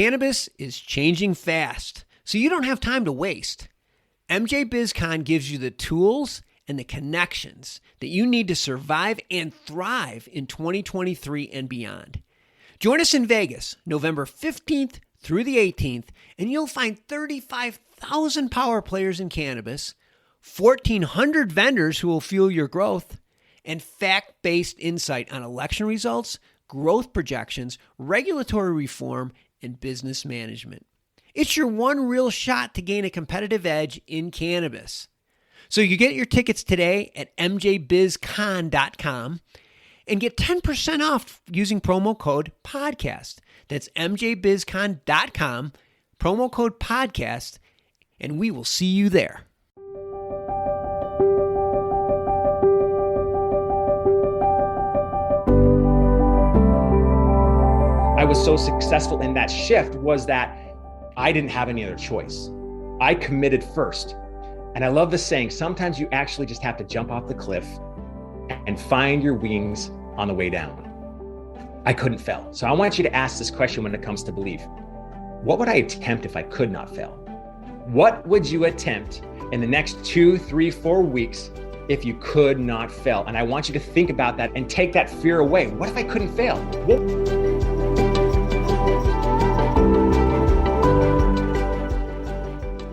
Cannabis is changing fast, so you don't have time to waste. MJ BizCon gives you the tools and the connections that you need to survive and thrive in 2023 and beyond. Join us in Vegas, November 15th through the 18th, and you'll find 35,000 power players in cannabis, 1,400 vendors who will fuel your growth, and fact-based insight on election results, growth projections, regulatory reform, and business management. It's your one real shot to gain a competitive edge in cannabis. So you get your tickets today at mjbizcon.com and get 10% off using promo code PODCAST. That's mjbizcon.com, promo code PODCAST, and we will see you there. I was so successful in that shift was that I didn't have any other choice. I committed first. And I love the saying, sometimes you actually just have to jump off the cliff and find your wings on the way down. I couldn't fail. So I want you to ask this question when it comes to belief. What would I attempt if I could not fail? What would you attempt in the next 2, 3, 4 weeks if you could not fail? And I want you to think about that and take that fear away. What if I couldn't fail?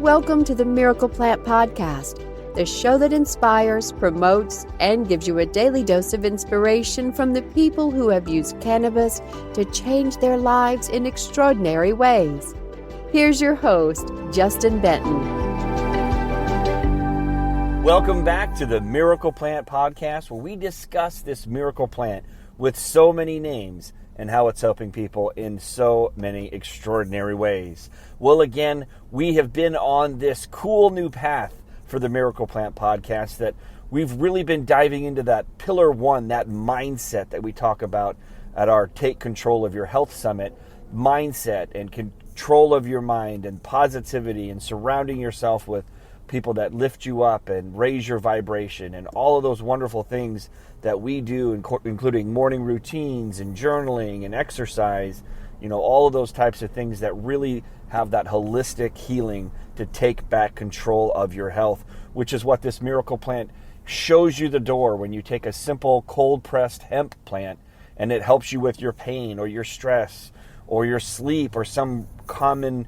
Welcome to the Miracle Plant Podcast, the show that inspires, promotes, and gives you a daily dose of inspiration from the people who have used cannabis to change their lives in extraordinary ways. Here's your host, Justin Benton. Welcome back to the Miracle Plant Podcast, where we discuss this miracle plant with so many names and how it's helping people in so many extraordinary ways. Well, again, we have been on this cool new path for the Miracle Plant Podcast that we've really been diving into that pillar one, that mindset that we talk about at our Take Control of Your Health Summit, mindset and control of your mind and positivity and surrounding yourself with people that lift you up and raise your vibration and all of those wonderful things that we do, including morning routines and journaling and exercise, all of those types of things that really have that holistic healing to take back control of your health, which is what this miracle plant shows you the door when you take a simple cold-pressed hemp plant and it helps you with your pain or your stress or your sleep or some common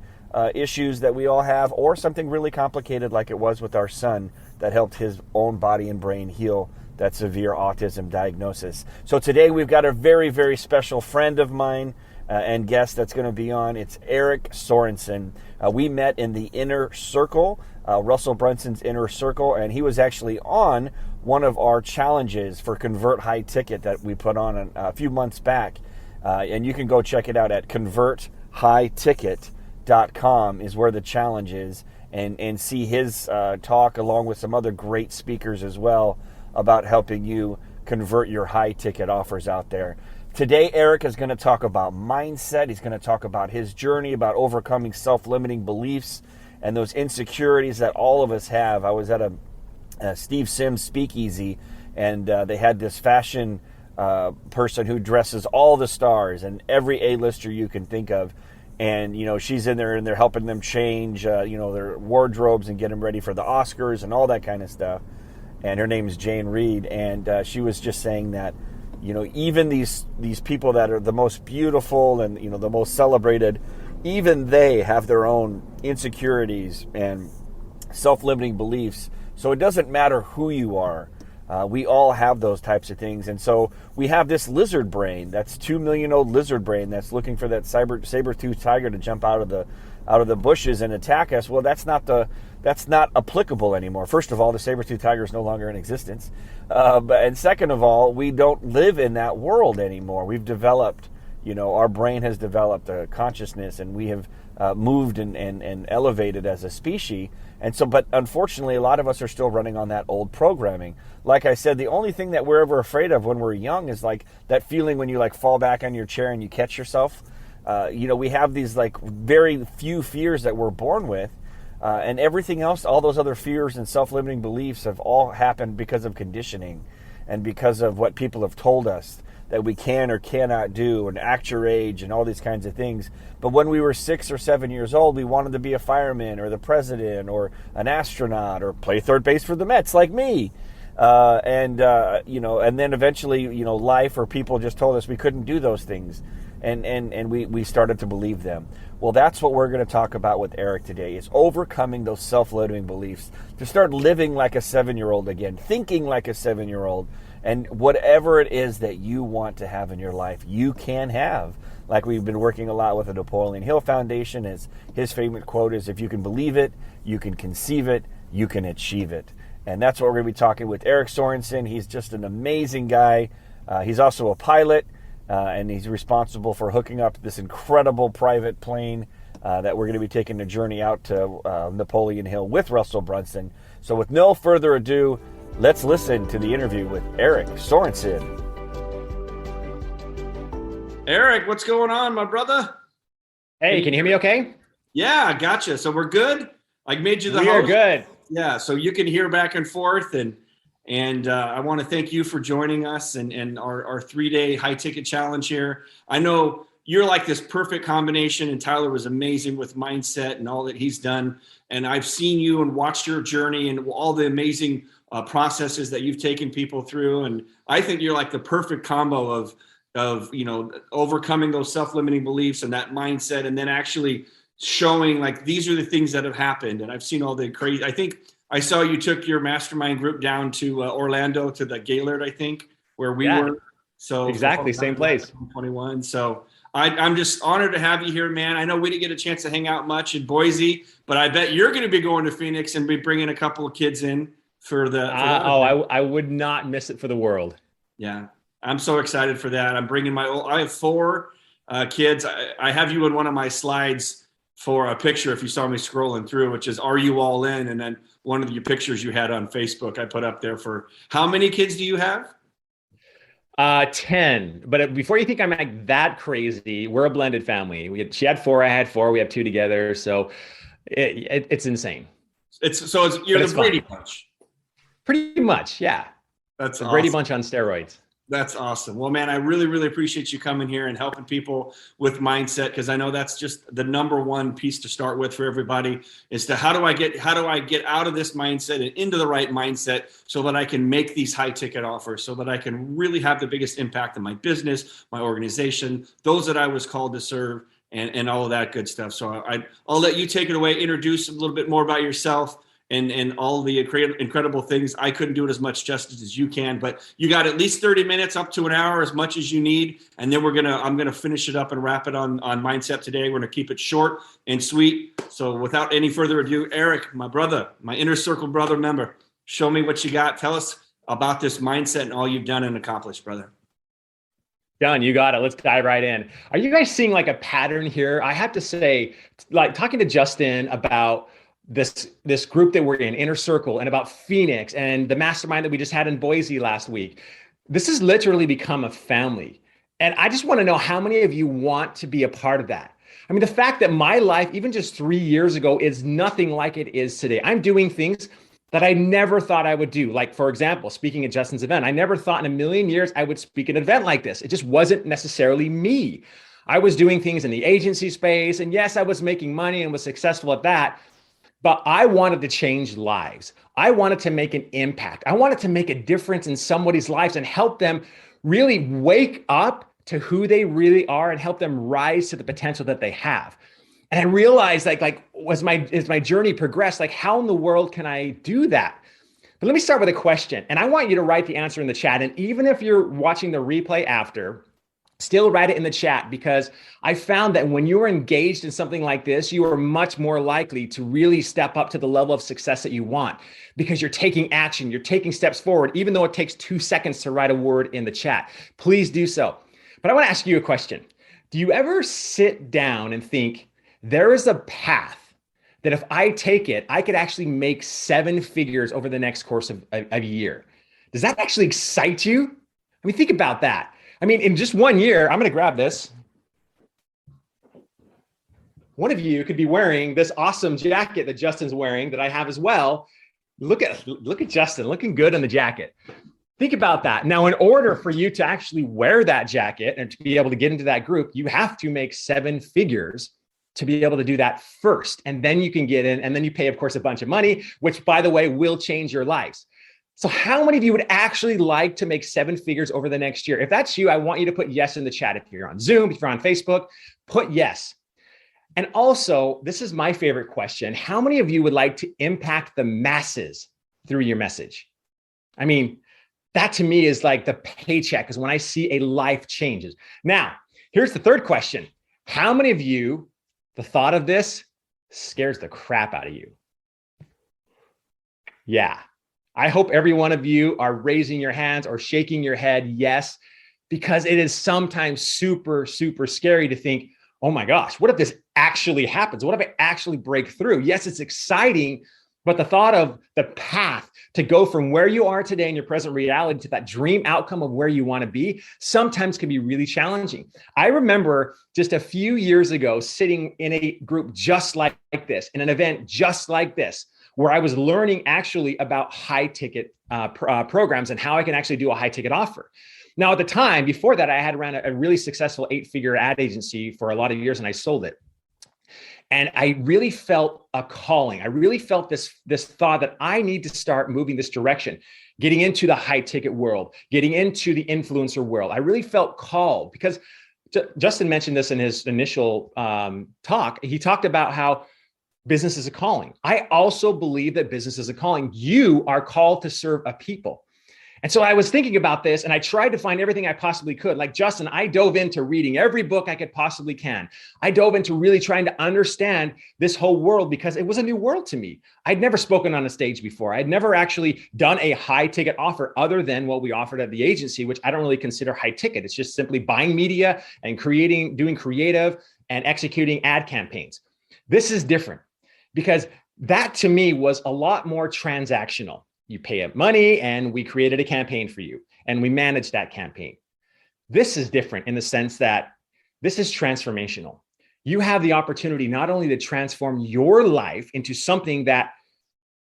issues that we all have, or something really complicated like it was with our son that helped his own body and brain heal that severe autism diagnosis. So today we've got a very, very special friend of mine and guest that's going to be on. It's Eric Sorense. We met in the Inner Circle, Russell Brunson's Inner Circle, and he was actually on one of our challenges for Convert High Ticket that we put on a few months back. And you can go check it out at converthighticket.com is where the challenge is, and see his talk along with some other great speakers as well about helping you convert your high ticket offers out there. Today, Eric is going to talk about mindset. He's going to talk about his journey, about overcoming self-limiting beliefs and those insecurities that all of us have. I was at a Steve Sims speakeasy, and they had this fashion person who dresses all the stars and every A-lister you can think of. And, she's in there and they're helping them change, their wardrobes and get them ready for the Oscars and all that kind of stuff. And her name is Jane Reed. And she was just saying that, even these people that are the most beautiful and, the most celebrated, even they have their own insecurities and self-limiting beliefs. So it doesn't matter who you are. We all have those types of things. And so we have this lizard brain, that's 2 million old lizard brain that's looking for that saber-toothed tiger to jump out of the bushes and attack us. Well, that's not applicable anymore. First of all, the saber-toothed tiger is no longer in existence. And second of all, we don't live in that world anymore. We've developed, our brain has developed a consciousness, and we have moved and elevated as a species. And so, but unfortunately, a lot of us are still running on that old programming. Like I said, the only thing that we're ever afraid of when we're young is like that feeling when you fall back on your chair and you catch yourself. We have these very few fears that we're born with, and everything else, all those other fears and self-limiting beliefs have all happened because of conditioning and because of what people have told us that we can or cannot do, and act your age and all these kinds of things. But when we were 6 or 7 years old, we wanted to be a fireman or the president or an astronaut or play third base for the Mets like me. And then eventually, life or people just told us we couldn't do those things. And we started to believe them. Well, that's what we're going to talk about with Eric today, is overcoming those self-limiting beliefs, to start living like a 7-year-old again, thinking like a 7-year-old, and whatever it is that you want to have in your life, you can have. Like we've been working a lot with the Napoleon Hill Foundation. His favorite quote is, if you can believe it, you can conceive it, you can achieve it. And that's what we're going to be talking with Eric Sorensen. He's just an amazing guy. He's also a pilot. And he's responsible for hooking up this incredible private plane that we're going to be taking a journey out to Napoleon Hill with Russell Brunson. So with no further ado, let's listen to the interview with Eric Sorensen. Eric, what's going on, my brother? Hey, can you hear me okay? Yeah, gotcha. So we're good? I made you the host. We are good. Yeah, so you can hear back and forth, and I want to thank you for joining us and our 3-day high ticket challenge here. I know you're like this perfect combination, and Tyler was amazing with mindset and all that he's done. And I've seen you and watched your journey and all the amazing processes that you've taken people through. And I think you're like the perfect combo of overcoming those self-limiting beliefs and that mindset, and then actually showing like these are the things that have happened. And I've seen all the crazy. I think I saw you took your mastermind group down to Orlando, to the Gaylord, I think, where we were. So exactly, same place. 21. So I'm just honored to have you here, man. I know we didn't get a chance to hang out much in Boise, but I bet you're going to be going to Phoenix and be bringing a couple of kids in for the. I would not miss it for the world. Yeah, I'm so excited for that. I'm bringing I have 4 kids. I have you in one of my slides for a picture, if you saw me scrolling through, which is, are you all in? And then one of your pictures you had on Facebook, I put up there for how many kids do you have? 10. But before you think I'm like that crazy, we're a blended family. She had 4, I had 4. We have 2 together. So it's insane. You're the Brady Bunch. Pretty much, yeah. That's the awesome. Brady Bunch on steroids. That's awesome. Well, man, I really, really appreciate you coming here and helping people with mindset, because I know that's just the number one piece to start with for everybody, is to how do I get out of this mindset and into the right mindset so that I can make these high ticket offers, so that I can really have the biggest impact in my business, my organization, those that I was called to serve, and all of that good stuff. So I'll let you take it away, introduce a little bit more about yourself, and all the incredible things. I couldn't do it as much justice as you can, but you got at least 30 minutes up to an hour, as much as you need. And then I'm going to finish it up and wrap it on mindset today. We're going to keep it short and sweet. So without any further ado, Eric, my brother, my inner circle brother member, show me what you got. Tell us about this mindset and all you've done and accomplished, brother. Done. You got it. Let's dive right in. Are you guys seeing like a pattern here? I have to say, like talking to Justin about this group that we're in, Inner Circle, and about Phoenix and the mastermind that we just had in Boise last week. This has literally become a family. And I just want to know how many of you want to be a part of that. I mean, the fact that my life, even just 3 years ago, is nothing like it is today. I'm doing things that I never thought I would do. Like, for example, speaking at Justin's event, I never thought in a million years I would speak at an event like this. It just wasn't necessarily me. I was doing things in the agency space. And yes, I was making money and was successful at that. But I wanted to change lives. I wanted to make an impact. I wanted to make a difference in somebody's lives and help them really wake up to who they really are and help them rise to the potential that they have. And I realized like as my journey progressed, like how in the world can I do that? But let me start with a question. And I want you to write the answer in the chat. And even if you're watching the replay after, still write it in the chat, because I found that when you're engaged in something like this, you are much more likely to really step up to the level of success that you want, because you're taking action, you're taking steps forward, even though it takes 2 seconds to write a word in the chat. Please do so. But I want to ask you a question. Do you ever sit down and think, there is a path that if I take it, I could actually make 7 figures over the next course of a year? Does that actually excite you? I mean, think about that. I mean, in just 1 year, I'm going to grab this. One of you could be wearing this awesome jacket that Justin's wearing, that I have as well. Look at Justin looking good in the jacket. Think about that. Now, in order for you to actually wear that jacket and to be able to get into that group, you have to make 7 figures to be able to do that first. And then you can get in, and then you pay, of course, a bunch of money, which, by the way, will change your lives. So how many of you would actually like to make 7 figures over the next year? If that's you, I want you to put yes in the chat. If you're on Zoom, if you're on Facebook, put yes. And also, this is my favorite question. How many of you would like to impact the masses through your message? I mean, that to me is like the paycheck, is when I see a life changes. Now, here's the third question. How many of you, the thought of this scares the crap out of you? Yeah. I hope every one of you are raising your hands or shaking your head yes, because it is sometimes super, super scary to think, oh my gosh, what if this actually happens? What if I actually break through? Yes, it's exciting, but the thought of the path to go from where you are today in your present reality to that dream outcome of where you want to be sometimes can be really challenging. I remember just a few years ago sitting in a group just like this, in an event just like this, where I was learning actually about high ticket programs and how I can actually do a high ticket offer. Now, at the time, before that, I had ran a really successful 8-figure ad agency for a lot of years, and I sold it. And I really felt a calling. I really felt this thought that I need to start moving this direction, getting into the high ticket world, getting into the influencer world. I really felt called, because Justin mentioned this in his initial talk. He talked about how business is a calling. I also believe that business is a calling. You are called to serve a people. And so I was thinking about this, and I tried to find everything I possibly could. Like Justin, I dove into reading every book I could possibly can. I dove into really trying to understand this whole world, because it was a new world to me. I'd never spoken on a stage before. I'd never actually done a high ticket offer other than what we offered at the agency, which I don't really consider high ticket. It's just simply buying media and doing creative and executing ad campaigns. This is different, because that to me was a lot more transactional. You pay up money and we created a campaign for you and we managed that campaign. This is different in the sense that this is transformational. You have the opportunity not only to transform your life into something that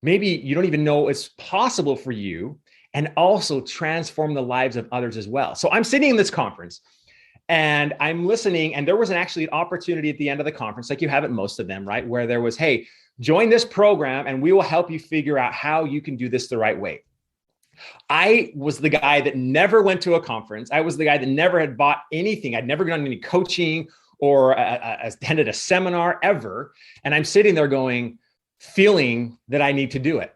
maybe you don't even know is possible for you, and also transform the lives of others as well. So I'm sitting in this conference and I'm listening, and there was actually an opportunity at the end of the conference, like you have at most of them, right? Where there was, hey, join this program and we will help you figure out how you can do this the right way. I was the guy that never went to a conference. I was the guy that never had bought anything. I'd never done any coaching or attended a seminar ever. And I'm sitting there feeling that I need to do it.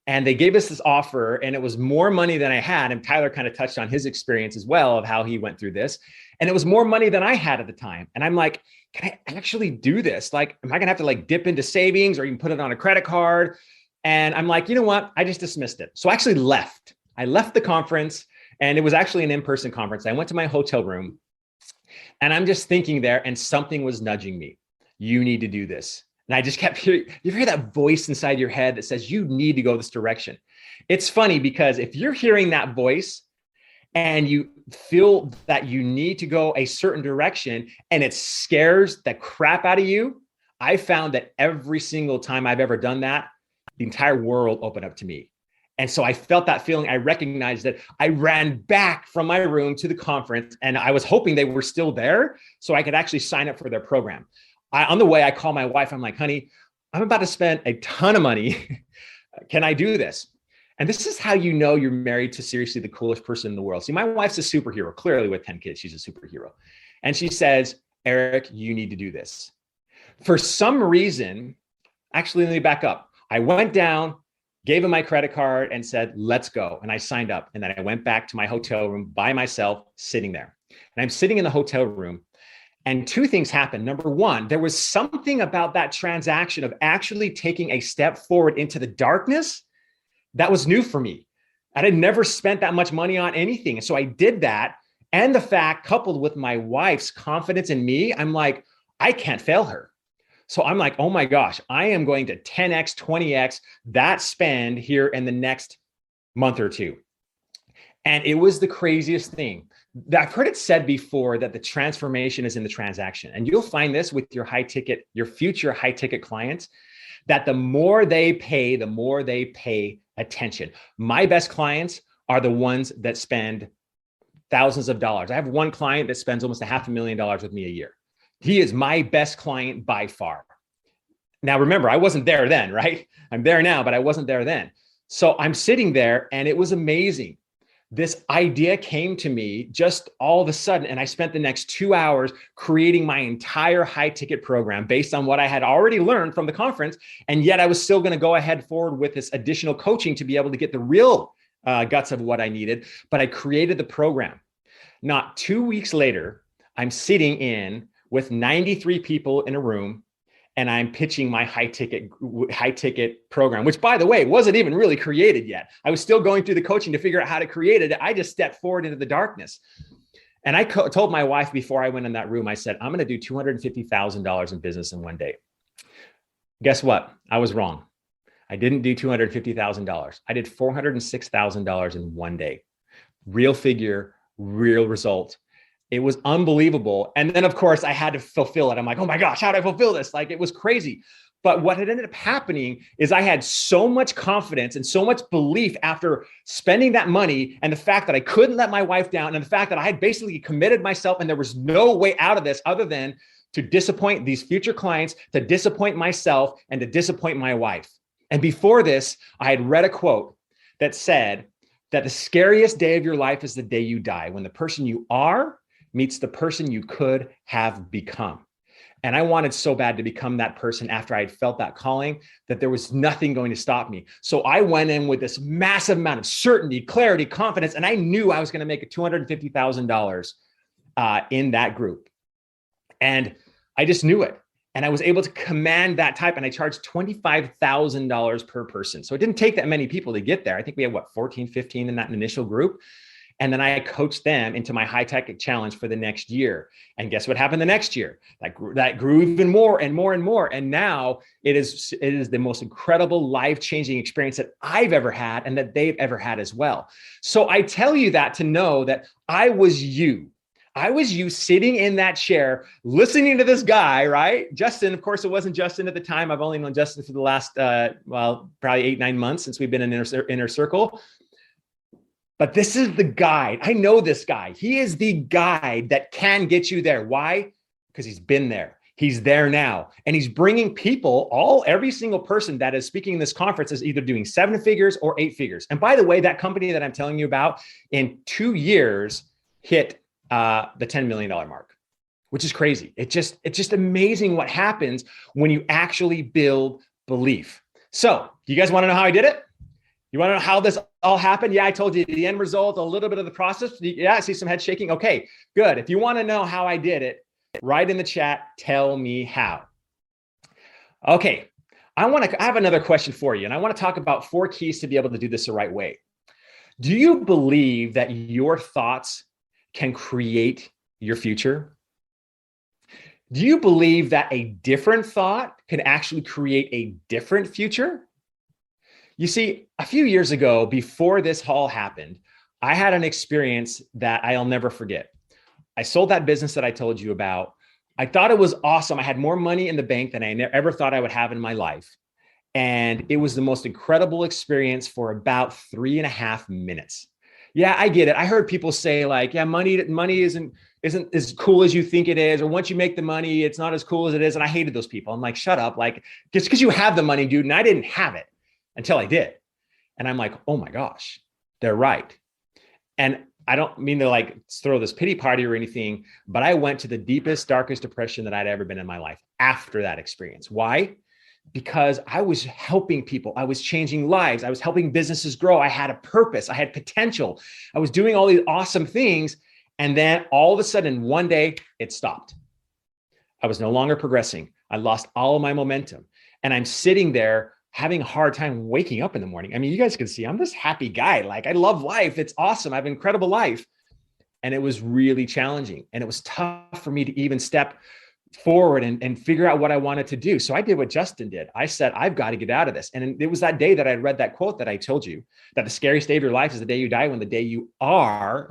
And they gave us this offer, and it was more money than I had. And Tyler kind of touched on his experience as well of how he went through this. And it was more money than I had at the time. And I'm like, can I actually do this? Like, am I gonna have to dip into savings, or you can put it on a credit card? And I'm like, you know what? I just dismissed it. So I actually left. I left the conference, and it was actually an in-person conference. I went to my hotel room, and I'm just thinking there, and something was nudging me. You need to do this. And I just kept hearing, you hear that voice inside your head that says, you need to go this direction. It's funny, because if you're hearing that voice and you feel that you need to go a certain direction and it scares the crap out of you, I found that every single time I've ever done that, the entire world opened up to me. And so I felt that feeling. I recognized that. I ran back from my room to the conference, and I was hoping they were still there so I could actually sign up for their program. On the way, I call my wife. I'm like, honey, I'm about to spend a ton of money. Can I do this? And this is how you know you're married to seriously the coolest person in the world. See, my wife's a superhero. Clearly, with 10 kids, she's a superhero. And she says, Eric, you need to do this. For some reason, actually, let me back up. I went down, gave him my credit card, and said, let's go. And I signed up. And then I went back to my hotel room by myself, sitting there. And I'm sitting in the hotel room. And two things happened. Number one, there was something about that transaction of actually taking a step forward into the darkness that was new for me. I had never spent that much money on anything. And so I did that. And the fact, coupled with my wife's confidence in me, I'm like, I can't fail her. So I'm like, oh my gosh, I am going to 10x, 20x that spend here in the next month or two. And it was the craziest thing. I've heard it said before that the transformation is in the transaction. And you'll find this with your future high ticket clients, that the more they pay attention. My best clients are the ones that spend thousands of dollars. I have one client that spends almost $500,000 with me a year. He is my best client by far. Now, remember, I wasn't there then, right? I'm there now, but I wasn't there then. So I'm sitting there and it was amazing. This idea came to me just all of a sudden, and I spent the next 2 hours creating my entire high ticket program based on what I had already learned from the conference. And yet I was still going to go ahead forward with this additional coaching to be able to get the real guts of what I needed. But I created the program. Not 2 weeks later, I'm sitting in with 93 people in a room, and I'm pitching my high ticket program, which, by the way, wasn't even really created yet. I was still going through the coaching to figure out how to create it. I just stepped forward into the darkness. And I told my wife before I went in that room, I said, I'm going to do $250,000 in business in one day. Guess what? I was wrong. I didn't do $250,000. I did $406,000 in one day. Real figure, real result. It was unbelievable. And then, of course, I had to fulfill it. I'm like, oh my gosh, how do I fulfill this? Like, it was crazy. But what had ended up happening is I had so much confidence and so much belief after spending that money, and the fact that I couldn't let my wife down, and the fact that I had basically committed myself and there was no way out of this other than to disappoint these future clients, to disappoint myself, and to disappoint my wife. And before this, I had read a quote that said that the scariest day of your life is the day you die, when the person you are meets the person you could have become. And I wanted so bad to become that person after I had felt that calling that there was nothing going to stop me. So I went in with this massive amount of certainty, clarity, confidence, and I knew I was going to make $250,000 in that group. And I just knew it. And I was able to command that type, and I charged $25,000 per person. So it didn't take that many people to get there. I think we had 14, 15 in that initial group. And then I coached them into my high tech challenge for the next year. And guess what happened the next year? That grew even more and more and more. And now it is the most incredible life-changing experience that I've ever had and that they've ever had as well. So I tell you that to know that I was you. I was you sitting in that chair, listening to this guy, right? Justin, of course, it wasn't Justin at the time. I've only known Justin for the last, probably 8-9 months since we've been in inner circle. But this is the guide. I know this guy. He is the guide that can get you there. Why? Because he's been there. He's there now. And he's bringing people, every single person that is speaking in this conference is either doing 7 figures or 8 figures. And by the way, that company that I'm telling you about in 2 years hit the $10 million mark, which is crazy. It's just amazing what happens when you actually build belief. So do you guys want to know how I did it? You want to know how this all happened? Yeah, I told you the end result, a little bit of the process. Yeah, I see some head shaking. Okay, good. If you want to know how I did it, write in the chat, tell me how. Okay, I have another question for you, and I want to talk about 4 keys to be able to do this the right way. Do you believe that your thoughts can create your future? Do you believe that a different thought can actually create a different future? You see, a few years ago, before this all happened, I had an experience that I'll never forget. I sold that business that I told you about. I thought it was awesome. I had more money in the bank than I ever thought I would have in my life. And it was the most incredible experience for about 3.5 minutes. Yeah, I get it. I heard people say like, yeah, money isn't as cool as you think it is. Or once you make the money, it's not as cool as it is. And I hated those people. I'm like, shut up. Like, just because you have the money, dude. And I didn't have it until I did. And I'm like, oh my gosh, they're right. And I don't mean to like throw this pity party or anything, but I went to the deepest, darkest depression that I'd ever been in my life after that experience. Why? Because I was helping people. I was changing lives. I was helping businesses grow. I had a purpose. I had potential. I was doing all these awesome things. And then all of a sudden, one day it stopped. I was no longer progressing. I lost all of my momentum. And I'm sitting there having a hard time waking up in the morning. I mean, you guys can see I'm this happy guy. Like, I love life. It's awesome. I have an incredible life. And it was really challenging. And it was tough for me to even step forward and figure out what I wanted to do. So I did what Justin did. I said, I've got to get out of this. And it was that day that I read that quote that I told you, that the scariest day of your life is the day you die, the day you die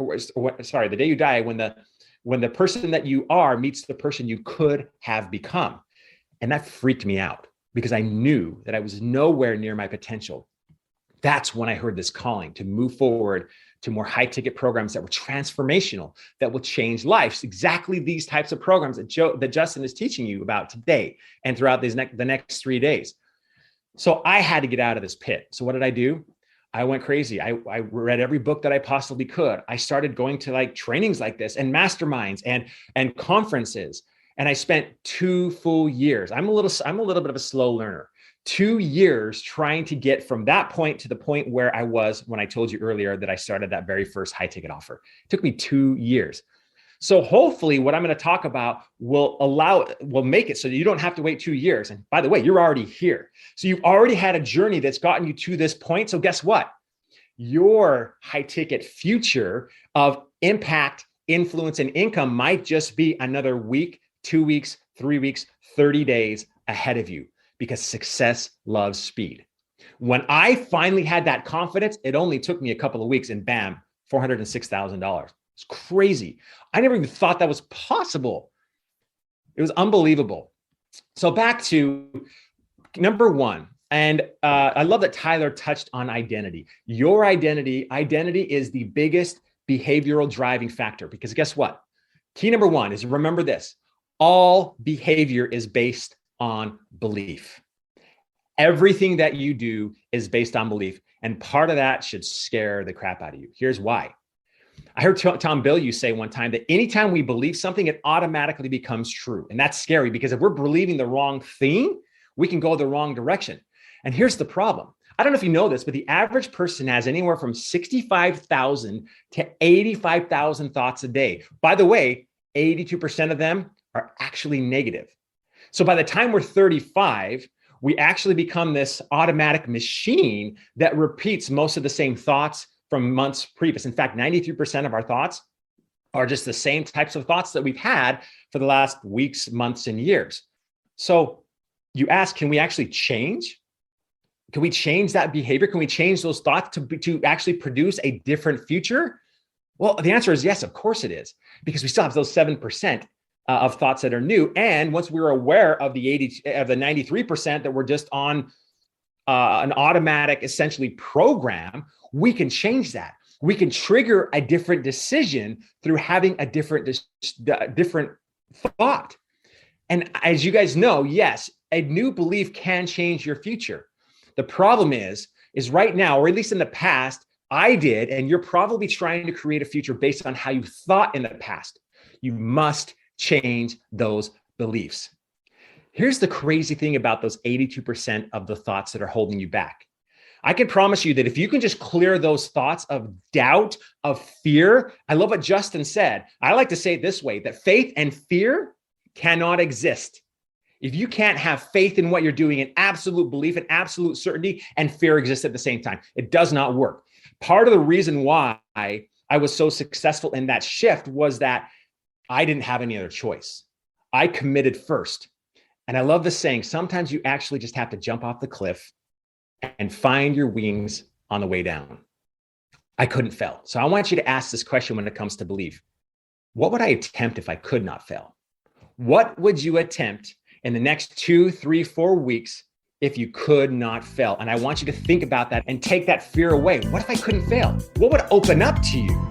when the person that you are meets the person you could have become. And that freaked me out, because I knew that I was nowhere near my potential. That's when I heard this calling to move forward to more high ticket programs that were transformational, that will change lives. Exactly these types of programs that Justin is teaching you about today and throughout the next 3 days. So I had to get out of this pit. So what did I do? I went crazy. I read every book that I possibly could. I started going to like trainings like this and masterminds and conferences. And I spent 2 full years. I'm a little bit of a slow learner. 2 years trying to get from that point to the point where I was when I told you earlier that I started that very first high ticket offer. It took me 2 years. So hopefully what I'm going to talk about will make it so that you don't have to wait 2 years. And by the way, you're already here. So you've already had a journey that's gotten you to this point. So guess what? Your high ticket future of impact, influence, and income might just be another week, 2 weeks, 3 weeks, 30 days ahead of you, because success loves speed. When I finally had that confidence, it only took me a couple of weeks and bam, $406,000. It's crazy. I never even thought that was possible. It was unbelievable. So back to number one. And I love that Tyler touched on identity. Your identity is the biggest behavioral driving factor, because guess what? Key number one is, remember this: all behavior is based on belief. Everything that you do is based on belief. And part of that should scare the crap out of you. Here's why. I heard Tom Bilyeu say one time that anytime we believe something, it automatically becomes true. And that's scary, because if we're believing the wrong thing, we can go the wrong direction. And here's the problem. I don't know if you know this, but the average person has anywhere from 65,000 to 85,000 thoughts a day. By the way, 82% of them are actually negative. So by the time we're 35, we actually become this automatic machine that repeats most of the same thoughts from months previous. In fact, 93% of our thoughts are just the same types of thoughts that we've had for the last weeks, months, and years. So you ask, can we actually change? Can we change that behavior? Can we change those thoughts to actually produce a different future? Well, the answer is yes, of course it is, because we still have those 7% of thoughts that are new. And once we're aware of the 93% that we're just on an automatic, essentially, program, we can change that. We can trigger a different decision through having a different thought. And as you guys know, yes, a new belief can change your future. The problem is right now, or at least in the past, I did, and you're probably trying to create a future based on how you thought in the past. You must change those beliefs. Here's the crazy thing about those 82% of the thoughts that are holding you back. I can promise you that if you can just clear those thoughts of doubt, of fear. I love what Justin said. I like to say it this way, that faith and fear cannot exist. If you can't have faith in what you're doing, an absolute belief, an absolute certainty, and fear exists at the same time, it does not work. Part of the reason why I was so successful in that shift was that I didn't have any other choice. I committed first. And I love this saying, sometimes you actually just have to jump off the cliff and find your wings on the way down. I couldn't fail. So I want you to ask this question when it comes to belief. What would I attempt if I could not fail? What would you attempt in the next 2, 3, 4 weeks if you could not fail? And I want you to think about that and take that fear away. What if I couldn't fail? What would open up to you?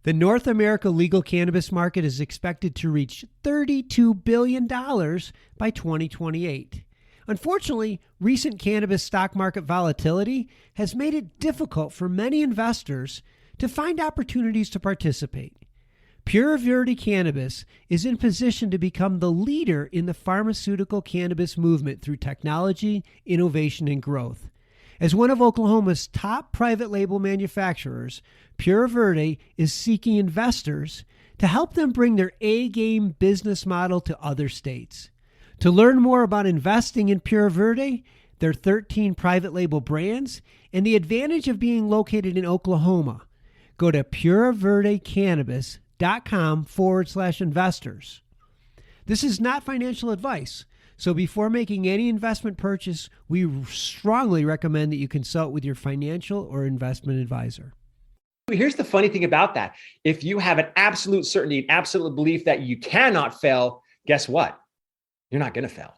The North America legal cannabis market is expected to reach $32 billion by 2028. Unfortunately, recent cannabis stock market volatility has made it difficult for many investors to find opportunities to participate. Pure Verde Cannabis is in position to become the leader in the pharmaceutical cannabis movement through technology, innovation, and growth. As one of Oklahoma's top private label manufacturers, Pure Verde is seeking investors to help them bring their A-game business model to other states. To learn more about investing in Pure Verde, their 13 private label brands, and the advantage of being located in Oklahoma, go to pureverdecannabis.com/investors. This is not financial advice. So before making any investment purchase, we strongly recommend that you consult with your financial or investment advisor. Here's the funny thing about that. If you have an absolute certainty, an absolute belief that you cannot fail, guess what? You're not going to fail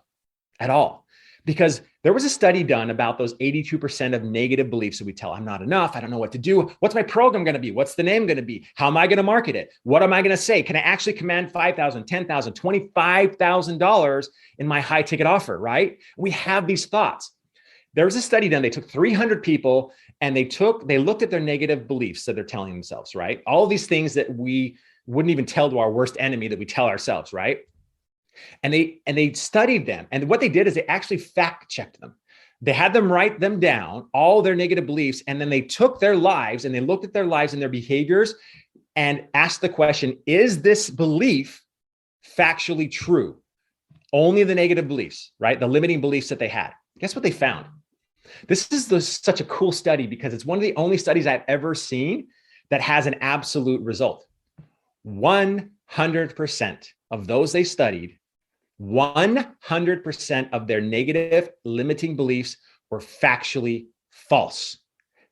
at all. Because There was a study done about those 82% of negative beliefs that we tell. I'm not enough. I don't know what to do. What's my program going to be? What's the name going to be? How am I going to market it? What am I going to say? Can I actually command $5,000, $10,000, $25,000 in my high ticket offer, right? We have these thoughts. There was a study done. They took 300 people and they looked at their negative beliefs that they're telling themselves, right? All of these things that we wouldn't even tell to our worst enemy that we tell ourselves, right? And they studied them. And what they did is they actually fact checked them. They had them write them down, all their negative beliefs. And then they took their lives and they looked at their lives and their behaviors and asked the question, is this belief factually true? Only the negative beliefs, right? The limiting beliefs that they had. Guess what they found? This is such a cool study because it's one of the only studies I've ever seen that has an absolute result. 100% of those they studied, 100% of their negative limiting beliefs were factually false.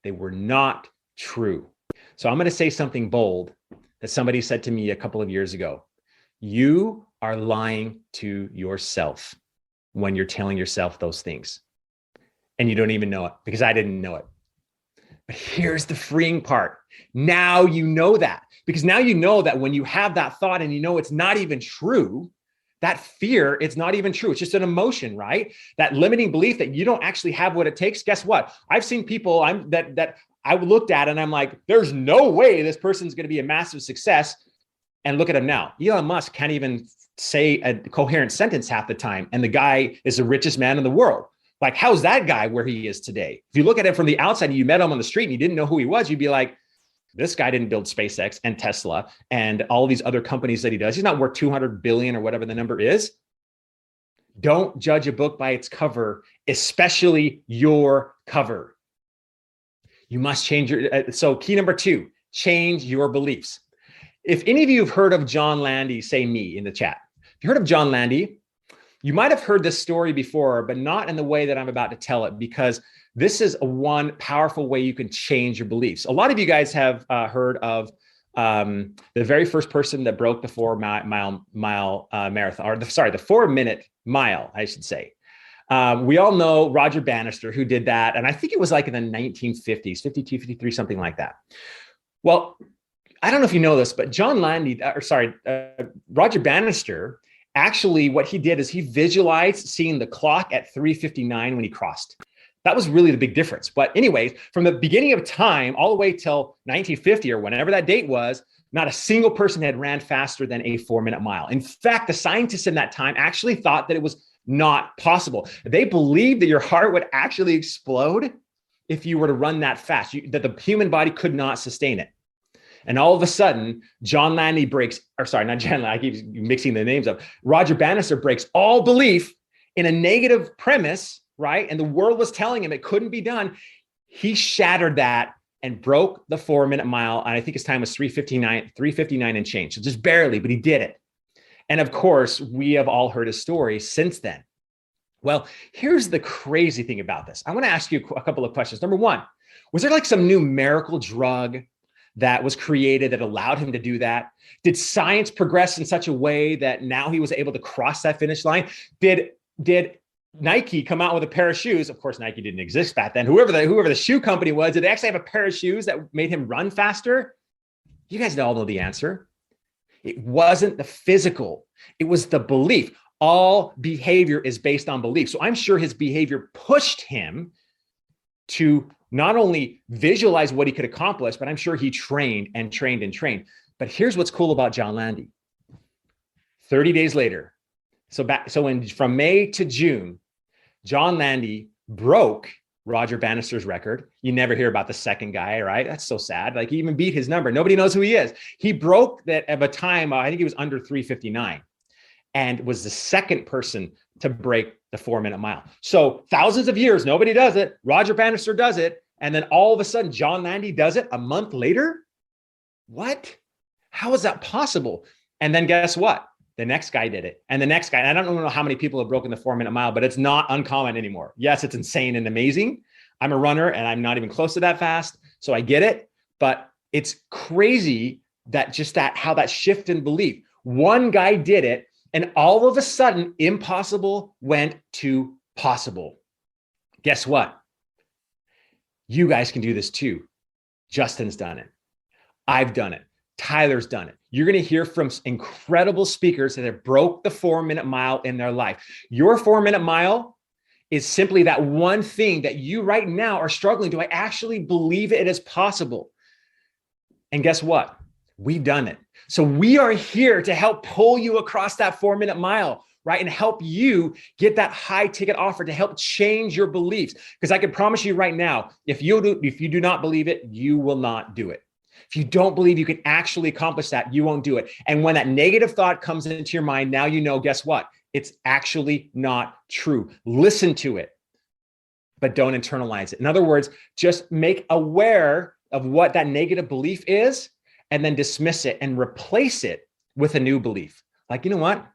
They were not true. So I'm going to say something bold that somebody said to me a couple of years ago. You are lying to yourself when you're telling yourself those things. And you don't even know it, because I didn't know it. But here's the freeing part. Now you know that, because now you know that when you have that thought and you know it's not even true, that fear, it's not even true. It's just an emotion, right? That limiting belief that you don't actually have what it takes. Guess what? I've seen people that I looked at and I'm like, there's no way this person's going to be a massive success. And look at him now. Elon Musk can't even say a coherent sentence half the time. And the guy is the richest man in the world. Like, how's that guy where he is today? If you look at it from the outside and you met him on the street and you didn't know who he was, you'd be like, this guy didn't build SpaceX and Tesla and all these other companies that he does. He's not worth 200 billion or whatever the number is. Don't judge a book by its cover, especially your cover. You must change your, so key number 2, change your beliefs. If any of you have heard of John Landy, say me in the chat. If you heard of John Landy, you might have heard this story before, but not in the way that I'm about to tell it, because this is one powerful way you can change your beliefs. A lot of you guys have heard of the very first person that broke the 4-mile marathon, or the 4-minute mile, I should say. We all know Roger Bannister, who did that. And I think it was like in the 1950s, 52, 53, something like that. Well, I don't know if you know this, but Roger Bannister, actually what he did is he visualized seeing the clock at 3:59 when he crossed. That was really the big difference. But anyways, from the beginning of time all the way till 1950 or whenever that date was, not a single person had ran faster than a 4-minute mile. In fact, the scientists in that time actually thought that it was not possible. They believed that your heart would actually explode if you were to run that fast, that the human body could not sustain it. And all of a sudden, John Landy breaks, or sorry, not John Landy, I keep mixing the names up. Roger Bannister breaks all belief in a negative premise, right? And the world was telling him it couldn't be done. He shattered that and broke the 4-minute mile. And I think his time was 3:59 and change. So just barely, but he did it. And of course, we have all heard his story since then. Well, here's the crazy thing about this. I want to ask you a couple of questions. Number one, was there like some new miracle drug that was created that allowed him to do that? Did science progress in such a way that now he was able to cross that finish line? Did Nike come out with a pair of shoes? Of course, Nike didn't exist back then. Whoever the shoe company was, did they actually have a pair of shoes that made him run faster? You guys all know the answer. It wasn't the physical. It was the belief. All behavior is based on belief. So I'm sure his behavior pushed him to not only visualize what he could accomplish, but I'm sure he trained and trained and trained. But here's what's cool about John Landy. 30 days later, from May to June, John Landy broke Roger Bannister's record. You never hear about the second guy, right? That's so sad. Like, he even beat his number. Nobody knows who he is. He broke that at a time, I think he was under 3:59, and was the second person to break the 4-minute mile. So thousands of years, nobody does it. Roger Bannister does it. And then all of a sudden, John Landy does it a month later. What? How is that possible? And then guess what? The next guy did it. And the next guy, and I don't know how many people have broken the 4-minute mile, but it's not uncommon anymore. Yes, it's insane and amazing. I'm a runner and I'm not even close to that fast. So I get it, but it's crazy how that shift in belief. One guy did it, and all of a sudden, impossible went to possible. Guess what? You guys can do this too. Justin's done it. I've done it. Tyler's done it. You're going to hear from incredible speakers that have broke the 4-minute mile in their life. Your 4-minute mile is simply that one thing that you right now are struggling. Do I actually believe it is possible? And guess what? We've done it. So we are here to help pull you across that 4-minute mile, right? And help you get that high ticket offer to help change your beliefs. Because I can promise you right now, if you do not believe it, you will not do it. If you don't believe you can actually accomplish that, you won't do it. And when that negative thought comes into your mind, now you know, guess what? It's actually not true. Listen to it, but don't internalize it. In other words, just make aware of what that negative belief is and then dismiss it and replace it with a new belief. Like, you know what?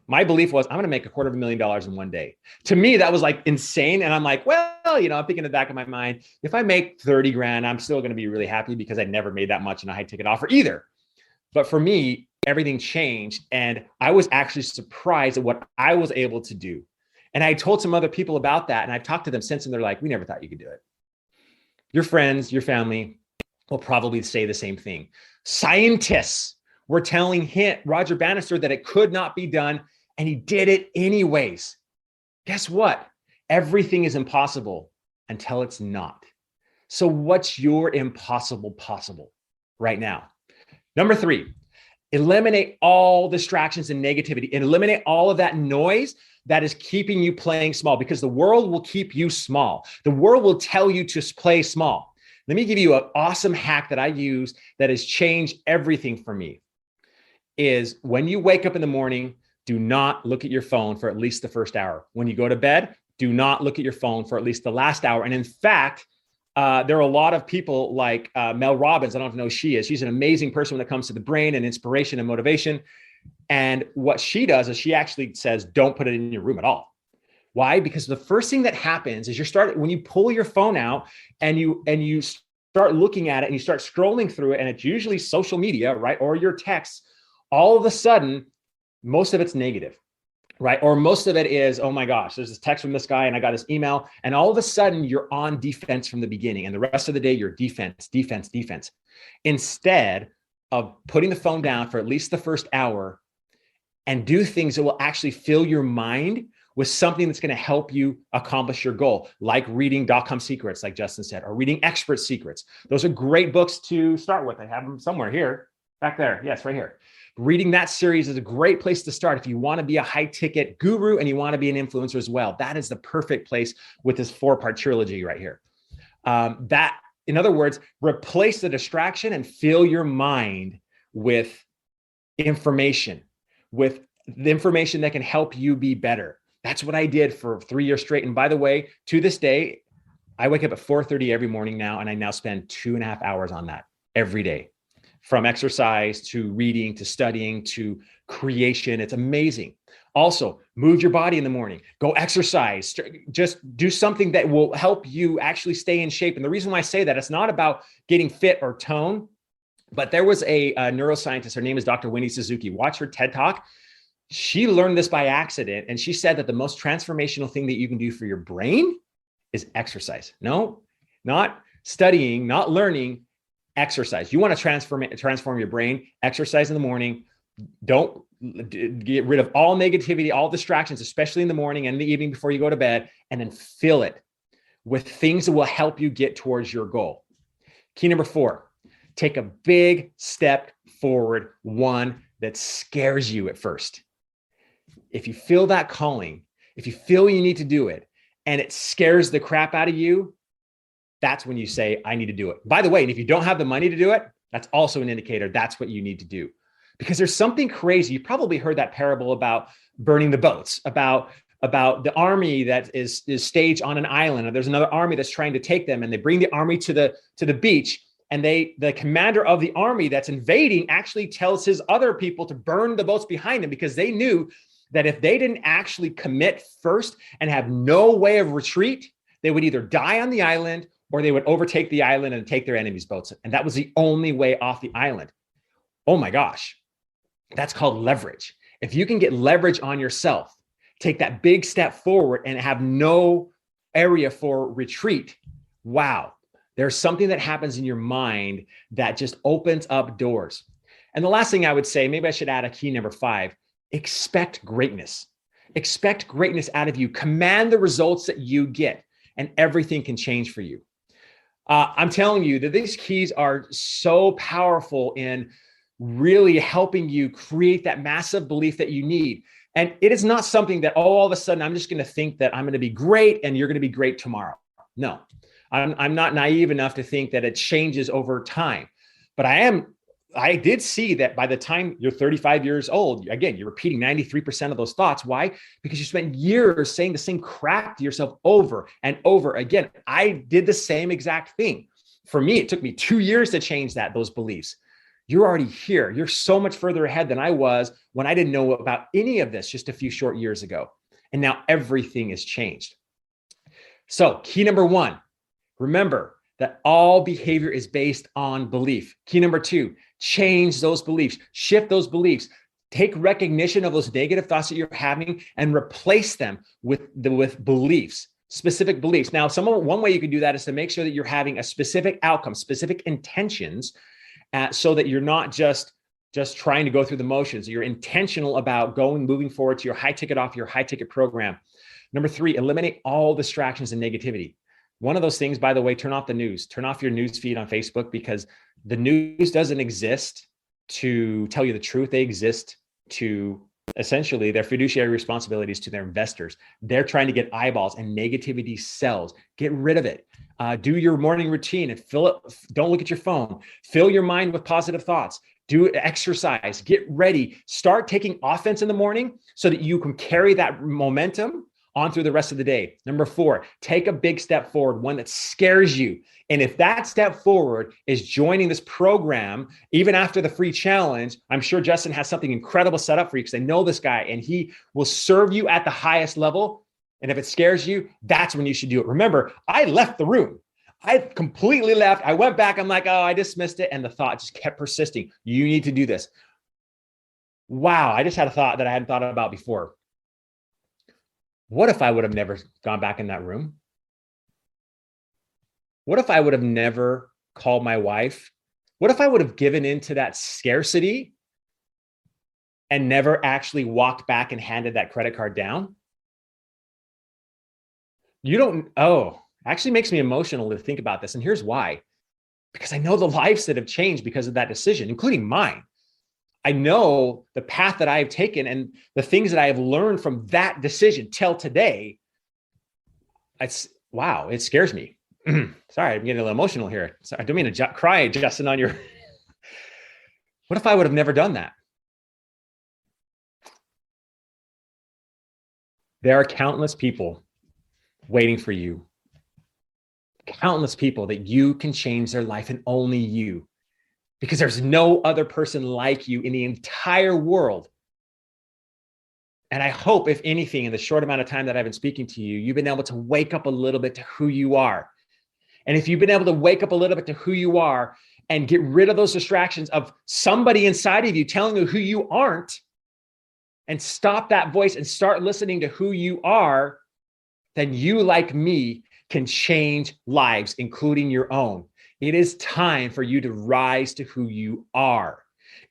My belief was, I'm going to make $250,000 in one day. To me, that was like insane. And I'm like, well, I'm thinking in the back of my mind, if I make 30 grand, I'm still going to be really happy because I never made that much in a high ticket offer either. But for me, everything changed. And I was actually surprised at what I was able to do. And I told some other people about that. And I've talked to them since, and they're like, we never thought you could do it. Your friends, your family will probably say the same thing. Scientists were telling Roger Bannister that it could not be done. And he did it anyways. Guess what? Everything is impossible until it's not. So what's your impossible possible right now? Number 3, eliminate all distractions and negativity and eliminate all of that noise that is keeping you playing small, because the world will keep you small. The world will tell you to play small. Let me give you an awesome hack that I use that has changed everything for me. Is when you wake up in the morning, do not look at your phone for at least the first hour. When you go to bed, do not look at your phone for at least the last hour. And in fact, there are a lot of people like Mel Robbins. I don't know who she is. She's an amazing person when it comes to the brain and inspiration and motivation. And what she does is she actually says, don't put it in your room at all. Why? Because the first thing that happens is when you pull your phone out and you start looking at it and you start scrolling through it, and it's usually social media, right? Or your texts, all of a sudden, most of it's negative, right? Or most of it is, oh my gosh, there's this text from this guy and I got this email, and all of a sudden you're on defense from the beginning, and the rest of the day you're defense. Instead of putting the phone down for at least the first hour and do things that will actually fill your mind with something that's going to help you accomplish your goal, like reading .com Secrets, like Justin said, or reading Expert Secrets. Those are great books to start with. I have them somewhere here, back there. Yes, right here. Reading that series is a great place to start if you want to be a high ticket guru and you want to be an influencer as well. That is the perfect place with this 4-part trilogy right here. In other words, replace the distraction and fill your mind with information, with the information that can help you be better. That's what I did for 3 years straight. And by the way, to this day, I wake up at 4:30 every morning now, and I now spend 2.5 hours on that every day. From exercise to reading to studying to creation. It's amazing. Also, move your body in the morning. Go exercise. Just do something that will help you actually stay in shape. And the reason why I say that, it's not about getting fit or tone, but there was a neuroscientist. Her name is Dr. Winnie Suzuki. Watch her TED Talk. She learned this by accident. And she said that the most transformational thing that you can do for your brain is exercise. No, not studying, not learning. Exercise. You want to transform your brain, exercise in the morning. Don't get rid of all negativity, all distractions, especially in the morning and the evening before you go to bed, and then fill it with things that will help you get towards your goal. Key number 4, take a big step forward, one that scares you at first. If you feel that calling, if you feel you need to do it, and it scares the crap out of you, that's when you say, I need to do it. By the way, and if you don't have the money to do it, that's also an indicator that's what you need to do. Because there's something crazy. You probably heard that parable about burning the boats, about the army that is staged on an island, and there's another army that's trying to take them, and they bring the army to the beach, and the commander of the army that's invading actually tells his other people to burn the boats behind them, because they knew that if they didn't actually commit first and have no way of retreat, they would either die on the island or they would overtake the island and take their enemy's boats. And that was the only way off the island. Oh my gosh, that's called leverage. If you can get leverage on yourself, take that big step forward and have no area for retreat. Wow. There's something that happens in your mind that just opens up doors. And the last thing I would say, maybe I should add a key number 5, expect greatness. Expect greatness out of you. Command the results that you get, and everything can change for you. I'm telling you that these keys are so powerful in really helping you create that massive belief that you need. And it is not something that all of a sudden I'm just going to think that I'm going to be great and you're going to be great tomorrow. No, I'm not naive enough to think that it changes over time. But I did see that by the time you're 35 years old, again, you're repeating 93% of those thoughts. Why? Because you spent years saying the same crap to yourself over and over again. I did the same exact thing. For me, it took me 2 years to change those beliefs. You're already here. You're so much further ahead than I was when I didn't know about any of this just a few short years ago. And now everything has changed. So key number 1, remember that all behavior is based on belief. Key number 2, change those beliefs, shift those beliefs, take recognition of those negative thoughts that you're having and replace them with beliefs, specific beliefs. Now, one way you can do that is to make sure that you're having a specific outcome, specific intentions, so that you're not just trying to go through the motions. You're intentional about moving forward to your high ticket program. Number 3, eliminate all distractions and negativity. One of those things, by the way, turn off the news. Turn off your news feed on Facebook, because the news doesn't exist to tell you the truth. They exist to essentially their fiduciary responsibilities to their investors. They're trying to get eyeballs, and negativity sells. Get rid of it. Do your morning routine and fill it. Don't look at your phone. Fill your mind with positive thoughts. Do exercise. Get ready. Start taking offense in the morning so that you can carry that momentum on through the rest of the day. Number 4, take a big step forward, one that scares you. And if that step forward is joining this program, even after the free challenge, I'm sure Justin has something incredible set up for you, because I know this guy and he will serve you at the highest level. And if it scares you, that's when you should do it. Remember, I left the room. I completely left. I went back. I'm like, oh, I dismissed it. And the thought just kept persisting. You need to do this. Wow. I just had a thought that I hadn't thought about before. What if I would have never gone back in that room? What if I would have never called my wife? What if I would have given into that scarcity and never actually walked back and handed that credit card down? Actually makes me emotional to think about this. And here's why. Because I know the lives that have changed because of that decision, including mine. I know the path that I have taken and the things that I have learned from that decision till today. It scares me. Sorry, I'm getting a little emotional here. Sorry, I don't mean to cry, Justin, on your... What if I would have never done that? There are countless people waiting for you. Countless people that you can change their life, and only you. Because there's no other person like you in the entire world. And I hope, if anything, in the short amount of time that I've been speaking to you, you've been able to wake up a little bit to who you are. And if you've been able to wake up a little bit to who you are and get rid of those distractions of somebody inside of you telling you who you aren't, and stop that voice and start listening to who you are, then you, like me, can change lives, including your own. It is time for you to rise to who you are.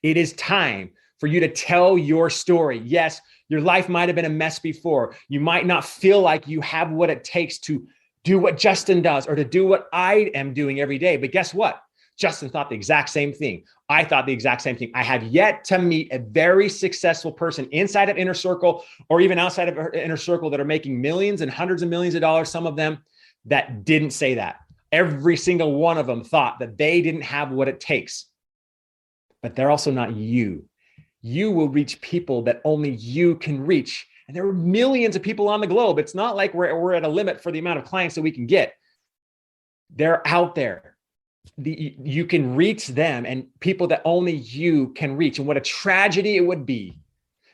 It is time for you to tell your story. Yes, your life might have been a mess before. You might not feel like you have what it takes to do what Justin does or to do what I am doing every day. But guess what? Justin thought the exact same thing. I thought the exact same thing. I have yet to meet a very successful person inside of Inner Circle or even outside of Inner Circle that are making millions and hundreds of millions of dollars, some of them, that didn't say that. Every single one of them thought that they didn't have what it takes. But they're also not you. You will reach people that only you can reach. And there are millions of people on the globe. It's not like we're at a limit for the amount of clients that we can get. They're out there. You can reach them, and people that only you can reach. And what a tragedy it would be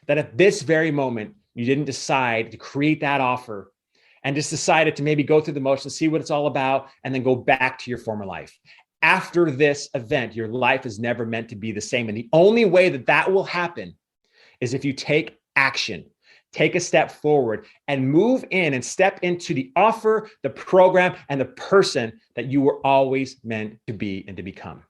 that at this very moment, you didn't decide to create that offer and just decided to maybe go through the motions, see what it's all about, and then go back to your former life. After this event, your life is never meant to be the same. And the only way that that will happen is if you take action. take a step forward and move in and step into the offer, the program, and the person that you were always meant to be and to become.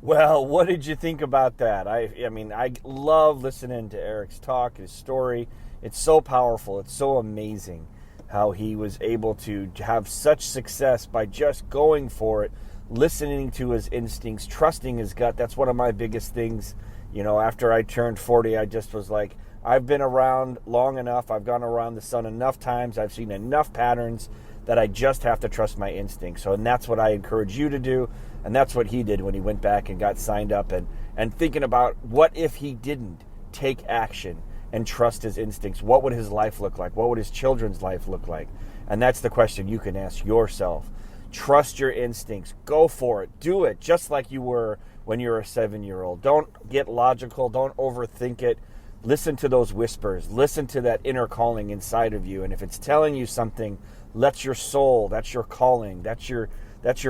Well, what did you think about that? I mean, I love listening to Eric's talk, his story. It's so powerful. It's so amazing how he was able to have such success by just going for it, listening to his instincts, trusting his gut. That's one of my biggest things. You know, after I turned 40, I just was like, I've been around long enough. I've gone around the sun enough times. I've seen enough patterns that I just have to trust my instincts. So, and that's what I encourage you to do. And that's what he did when he went back and got signed up and thinking about what if he didn't take action and trust his instincts. What would his life look like? What would his children's life look like? And that's the question you can ask yourself. Trust your instincts. Go for it. Do it just like you were when you were a 7-year-old. Don't get logical. Don't overthink it. Listen to those whispers. Listen to that inner calling inside of you. And if it's telling you something, that's your soul. That's your calling. That's your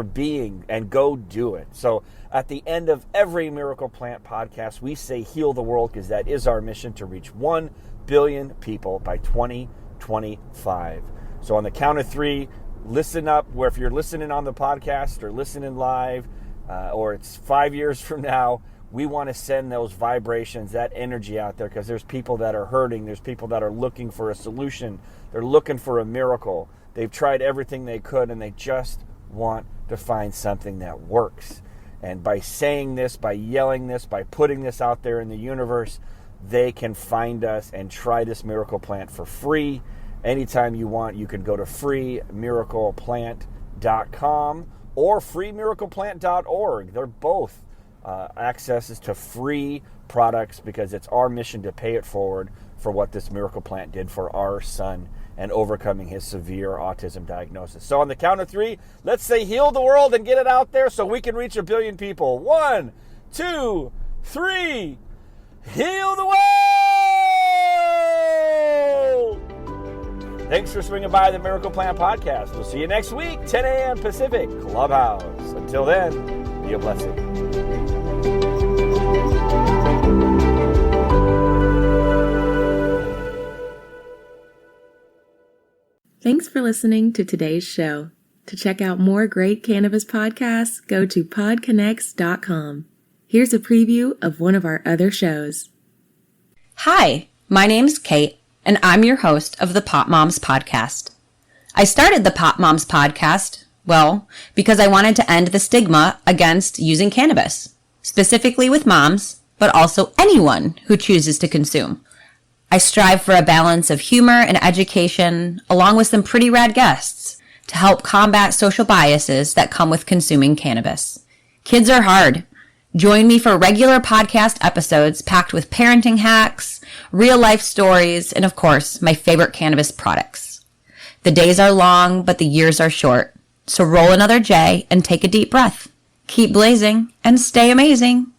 being, and go do it. So at the end of every Miracle Plant podcast, we say heal the world, because that is our mission, to reach 1 billion people by 2025. So on the count of 3, listen up, where if you're listening on the podcast or listening live, or it's 5 years from now, we want to send those vibrations, that energy out there, because there's people that are hurting. There's people that are looking for a solution. They're looking for a miracle. They've tried everything they could, and they just want to find something that works. And by saying this, by yelling this, by putting this out there in the universe, they can find us and try this miracle plant for free. Anytime you want, you can go to freemiracleplant.com or freemiracleplant.org. They're both accesses to free products, because it's our mission to pay it forward for what this miracle plant did for our son and overcoming his severe autism diagnosis. So on the count of 3, let's say heal the world and get it out there so we can reach 1 billion people. 1, 2, 3, heal the world! Thanks for swinging by the Miracle Plant Podcast. We'll see you next week, 10 a.m. Pacific, Clubhouse. Until then, be a blessing. Thanks for listening to today's show. To check out more great cannabis podcasts, go to PodConx.com. Here's a preview of one of our other shows. Hi, my name's Kate, and I'm your host of the Pop Moms Podcast. I started the Pop Moms Podcast, well, because I wanted to end the stigma against using cannabis, specifically with moms, but also anyone who chooses to consume. I strive for a balance of humor and education, along with some pretty rad guests, to help combat social biases that come with consuming cannabis. Kids are hard. Join me for regular podcast episodes packed with parenting hacks, real-life stories, and of course, my favorite cannabis products. The days are long, but the years are short. So roll another J and take a deep breath. Keep blazing and stay amazing.